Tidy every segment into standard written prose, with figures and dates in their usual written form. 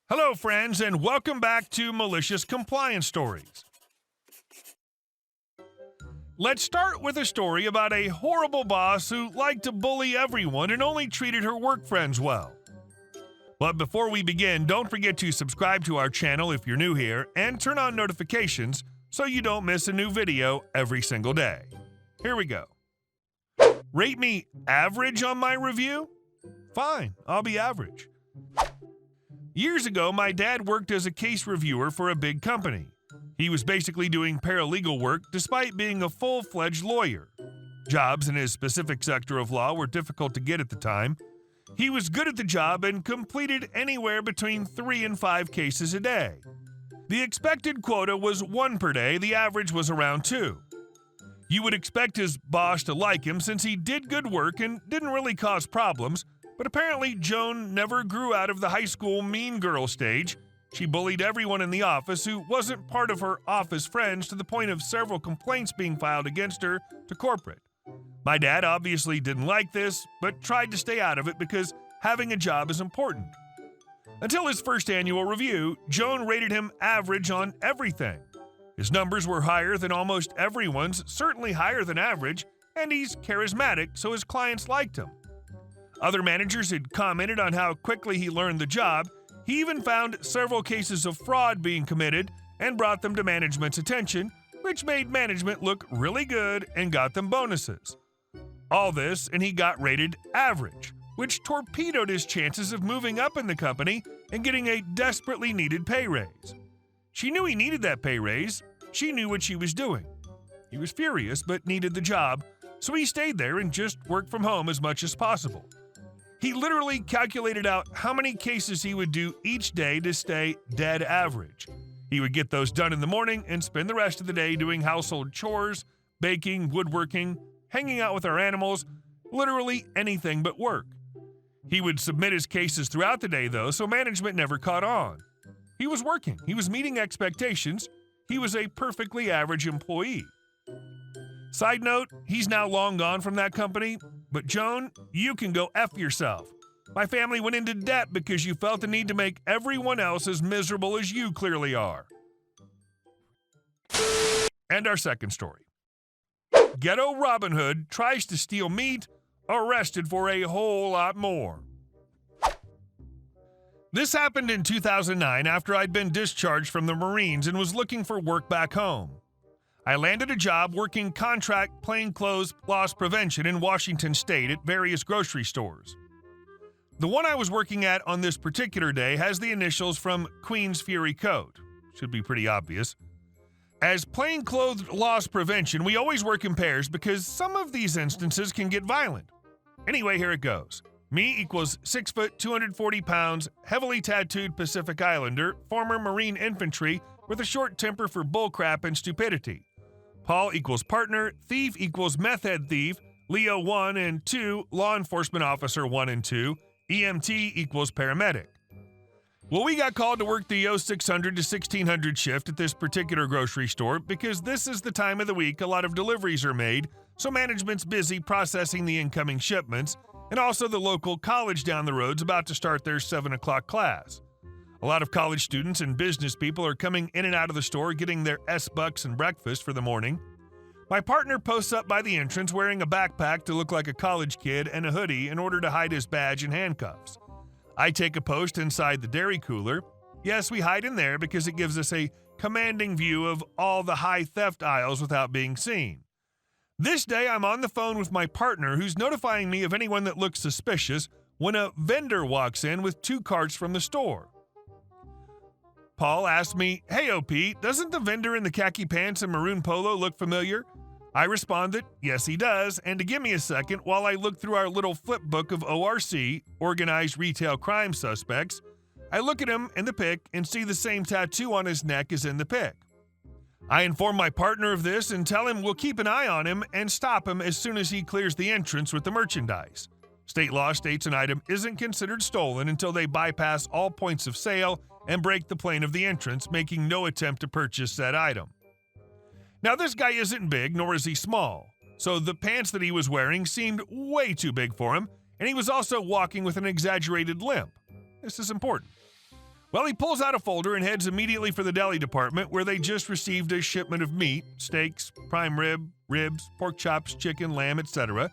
Hello, friends, and welcome back to Malicious Compliance Stories. Let's start with a story about a horrible boss who liked to bully everyone and only treated her work friends well. But before we begin, don't forget to subscribe to our channel if you're new here and turn on notifications so you don't miss a new video every single day. Here we go. Rate me average on my review? Fine, I'll be average. Years ago, my dad worked as a case reviewer for a big company. He was basically doing paralegal work despite being a full-fledged lawyer. Jobs in his specific sector of law were difficult to get at the time. He was good at the job and completed anywhere between 3 and 5 cases a day. The expected quota was 1 per day, the average was around 2. You would expect his boss to like him since he did good work and didn't really cause problems, but apparently Joan never grew out of the high school mean girl stage. She bullied everyone in the office who wasn't part of her office friends to the point of several complaints being filed against her to corporate. My dad obviously didn't like this, but tried to stay out of it because having a job is important. Until his first annual review, Joan rated him average on everything. His numbers were higher than almost everyone's, certainly higher than average, and he's charismatic, so his clients liked him. Other managers had commented on how quickly he learned the job. He even found several cases of fraud being committed and brought them to management's attention, which made management look really good and got them bonuses. All this, and he got rated average, which torpedoed his chances of moving up in the company and getting a desperately needed pay raise. She knew he needed that pay raise. She knew what she was doing. He was furious but needed the job, so he stayed there and just worked from home as much as possible. He literally calculated out how many cases he would do each day to stay dead average. He would get those done in the morning and spend the rest of the day doing household chores, baking, woodworking, hanging out with our animals, literally anything but work. He would submit his cases throughout the day, though, so management never caught on. He was working. He was meeting expectations. He was a perfectly average employee. Side note, he's now long gone from that company, but Joan, you can go F yourself. My family went into debt because you felt the need to make everyone else as miserable as you clearly are. And our second story. Ghetto Robin Hood tries to steal meat, arrested for a whole lot more. This happened in 2009 after I'd been discharged from the Marines and was looking for work back home. I landed a job working contract plainclothes loss prevention in Washington State at various grocery stores. The one I was working at on this particular day has the initials from Queen's Fury Code. Should be pretty obvious. As plainclothes loss prevention, we always work in pairs because some of these instances can get violent. Anyway, here it goes. Me equals 6 foot, 240 pounds, heavily tattooed Pacific Islander, former Marine infantry with a short temper for bullcrap and stupidity. Paul equals partner, thief equals meth head thief, Leo 1 and 2, law enforcement officer 1 and 2, EMT equals paramedic. Well, we got called to work the 0600 to 1600 shift at this particular grocery store because this is the time of the week a lot of deliveries are made, so management's busy processing the incoming shipments, and also the local college down the road's about to start their 7 o'clock class. A lot of college students and business people are coming in and out of the store getting their S-Bucks and breakfast for the morning. My partner posts up by the entrance wearing a backpack to look like a college kid and a hoodie in order to hide his badge and handcuffs. I take a post inside the dairy cooler. Yes, we hide in there because it gives us a commanding view of all the high theft aisles without being seen. This day I'm on the phone with my partner who's notifying me of anyone that looks suspicious when a vendor walks in with 2 carts from the store. Paul asked me, "Hey OP, doesn't the vendor in the khaki pants and maroon polo look familiar?" I responded, "Yes he does, and to give me a second while I look through our little flip book of ORC, Organized Retail Crime Suspects, I look at him in the pic and see the same tattoo on his neck as in the pic. I inform my partner of this and tell him we'll keep an eye on him and stop him as soon as he clears the entrance with the merchandise. State law states an item isn't considered stolen until they bypass all points of sale and break the plane of the entrance, making no attempt to purchase said item. Now this guy isn't big, nor is he small, so the pants that he was wearing seemed way too big for him, and he was also walking with an exaggerated limp. This is important. Well, he pulls out a folder and heads immediately for the deli department where they just received a shipment of meat, steaks, prime rib, ribs, pork chops, chicken, lamb, etc.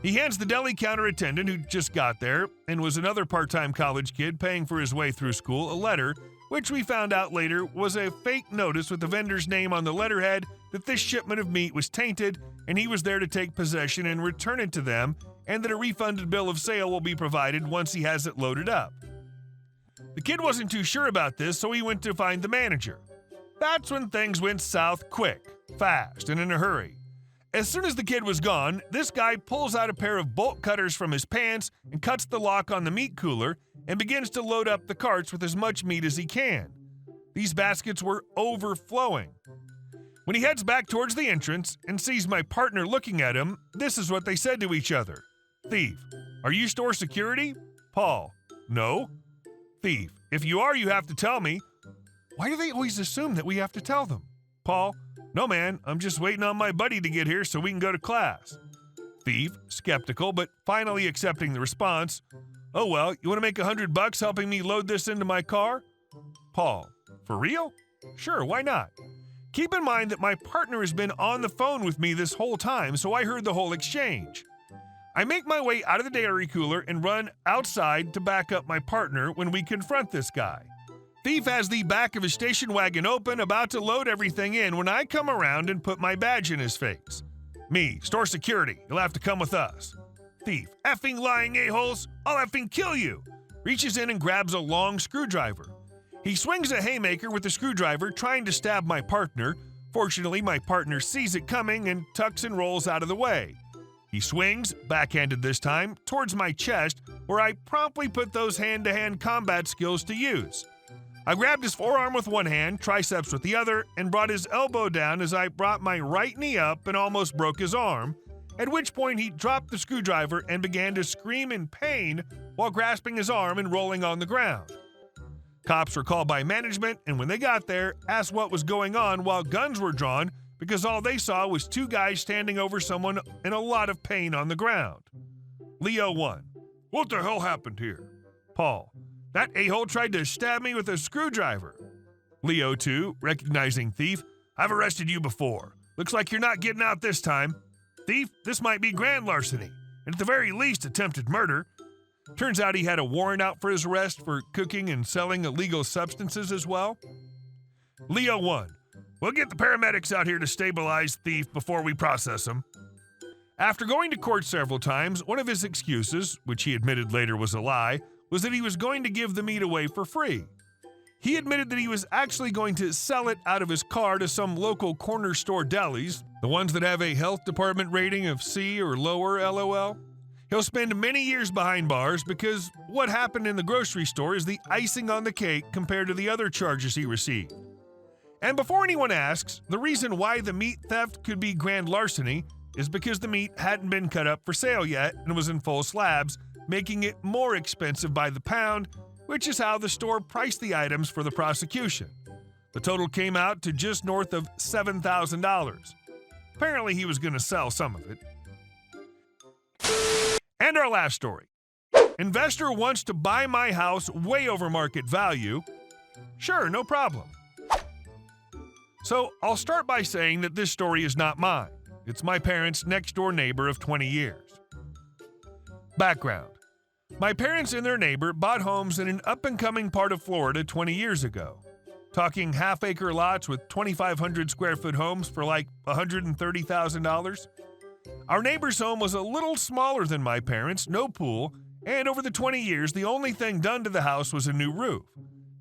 He hands the deli counter attendant who just got there and was another part-time college kid paying for his way through school a letter, which we found out later was a fake notice with the vendor's name on the letterhead that this shipment of meat was tainted and he was there to take possession and return it to them, and that a refunded bill of sale will be provided once he has it loaded up. The kid wasn't too sure about this, so he went to find the manager. That's when things went south quick, fast, and in a hurry. As soon as the kid was gone, this guy pulls out a pair of bolt cutters from his pants and cuts the lock on the meat cooler and begins to load up the carts with as much meat as he can. These baskets were overflowing. When he heads back towards the entrance and sees my partner looking at him, this is what they said to each other. Thief: Are you store security? Paul: No. Thief: If you are, you have to tell me. Why do they always assume that we have to tell them? Paul: No, man, I'm just waiting on my buddy to get here so we can go to class. Thief, skeptical, but finally accepting the response. Oh, well, you want to make $100 helping me load this into my car? Paul: For real? Sure, why not? Keep in mind that my partner has been on the phone with me this whole time, so I heard the whole exchange. I make my way out of the dairy cooler and run outside to back up my partner when we confront this guy. Thief has the back of his station wagon open, about to load everything in when I come around and put my badge in his face. Me: Store security, you'll have to come with us. Thief: Effing lying a-holes, I'll effing kill you. Reaches in and grabs a long screwdriver. He swings a haymaker with the screwdriver, trying to stab my partner. Fortunately, my partner sees it coming and tucks and rolls out of the way. He swings, backhanded this time, towards my chest, where I promptly put those hand-to-hand combat skills to use. I grabbed his forearm with one hand, triceps with the other, and brought his elbow down as I brought my right knee up and almost broke his arm, at which point he dropped the screwdriver and began to scream in pain while grasping his arm and rolling on the ground. Cops were called by management, and when they got there, asked what was going on while guns were drawn because all they saw was two guys standing over someone in a lot of pain on the ground. Leo 1: What the hell happened here? Paul: That a-hole tried to stab me with a screwdriver. Leo 2, recognizing Thief: I've arrested you before. Looks like you're not getting out this time. Thief, this might be grand larceny, and at the very least attempted murder. Turns out he had a warrant out for his arrest for cooking and selling illegal substances as well. Leo 1: We'll get the paramedics out here to stabilize Thief before we process him. After going to court several times, one of his excuses, which he admitted later was a lie, was that he was going to give the meat away for free. He admitted that he was actually going to sell it out of his car to some local corner store delis, the ones that have a health department rating of C or lower, LOL. He'll spend many years behind bars because what happened in the grocery store is the icing on the cake compared to the other charges he received. And before anyone asks, the reason why the meat theft could be grand larceny is because the meat hadn't been cut up for sale yet and was in full slabs, making it more expensive by the pound, which is how the store priced the items for the prosecution. The total came out to just north of $7,000. Apparently he was going to sell some of it. And our last story. Investor wants to buy my house way over market value. Sure, no problem. So I'll start by saying that this story is not mine. It's my parents' next-door neighbor of 20 years. Background. My parents and their neighbor bought homes in an up-and-coming part of Florida 20 years ago. Talking half-acre lots with 2,500 square foot homes for like $130,000. Our neighbor's home was a little smaller than my parents', no pool, and over the 20 years, the only thing done to the house was a new roof.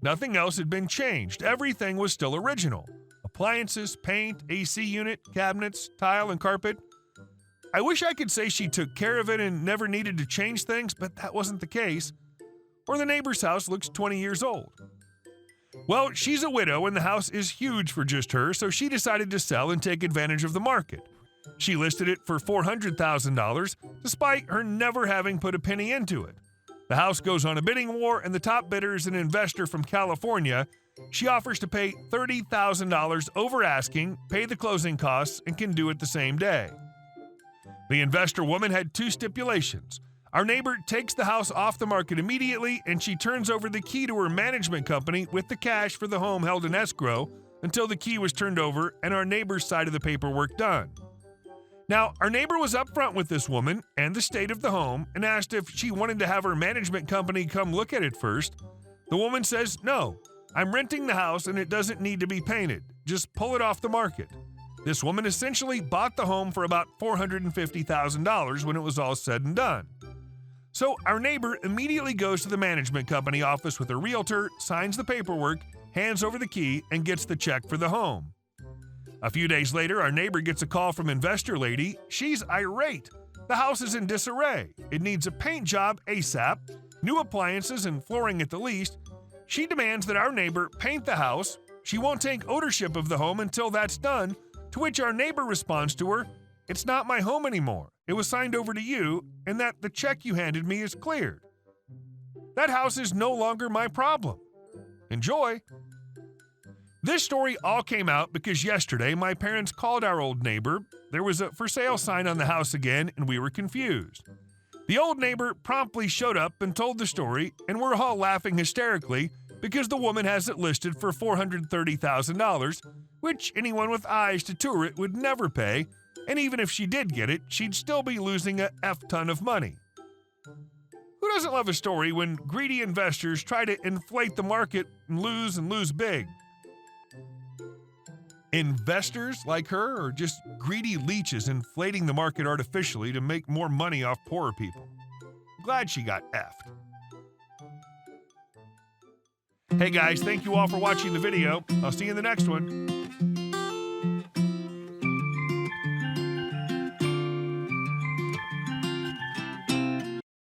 Nothing else had been changed. Everything was still original. Appliances, paint, AC unit, cabinets, tile, and carpet. I wish I could say she took care of it and never needed to change things, but that wasn't the case. Or the neighbor's house looks 20 years old. Well, she's a widow and the house is huge for just her, so she decided to sell and take advantage of the market. She listed it for $400,000, despite her never having put a penny into it. The house goes on a bidding war, and the top bidder is an investor from California. She offers to pay $30,000 over asking, pay the closing costs, and can do it the same day. The investor woman had two stipulations. Our neighbor takes the house off the market immediately, and she turns over the key to her management company with the cash for the home held in escrow until the key was turned over and our neighbor's side of the paperwork done. Now, our neighbor was upfront with this woman and the state of the home and asked if she wanted to have her management company come look at it first. The woman says, "No, I'm renting the house and it doesn't need to be painted. Just pull it off the market." This woman essentially bought the home for about $450,000 when it was all said and done. So our neighbor immediately goes to the management company office with a realtor, signs the paperwork, hands over the key, and gets the check for the home. A few days later, our neighbor gets a call from Investor Lady. She's irate. The house is in disarray. It needs a paint job ASAP, new appliances and flooring at the least. She demands that our neighbor paint the house. She won't take ownership of the home until that's done, to which our neighbor responds to her, "It's not my home anymore. It was signed over to you, and that the check you handed me is cleared. That house is no longer my problem. Enjoy." This story all came out because yesterday my parents called our old neighbor. There was a for sale sign on the house again, and we were confused. The old neighbor promptly showed up and told the story, and we're all laughing hysterically because the woman has it listed for $430,000, which anyone with eyes to tour it would never pay, and even if she did get it, she'd still be losing a F-ton of money. Who doesn't love a story when greedy investors try to inflate the market and lose big? Investors like her are just greedy leeches inflating the market artificially to make more money off poorer people. Glad she got effed. Hey guys, thank you all for watching the video. I'll see you in the next one.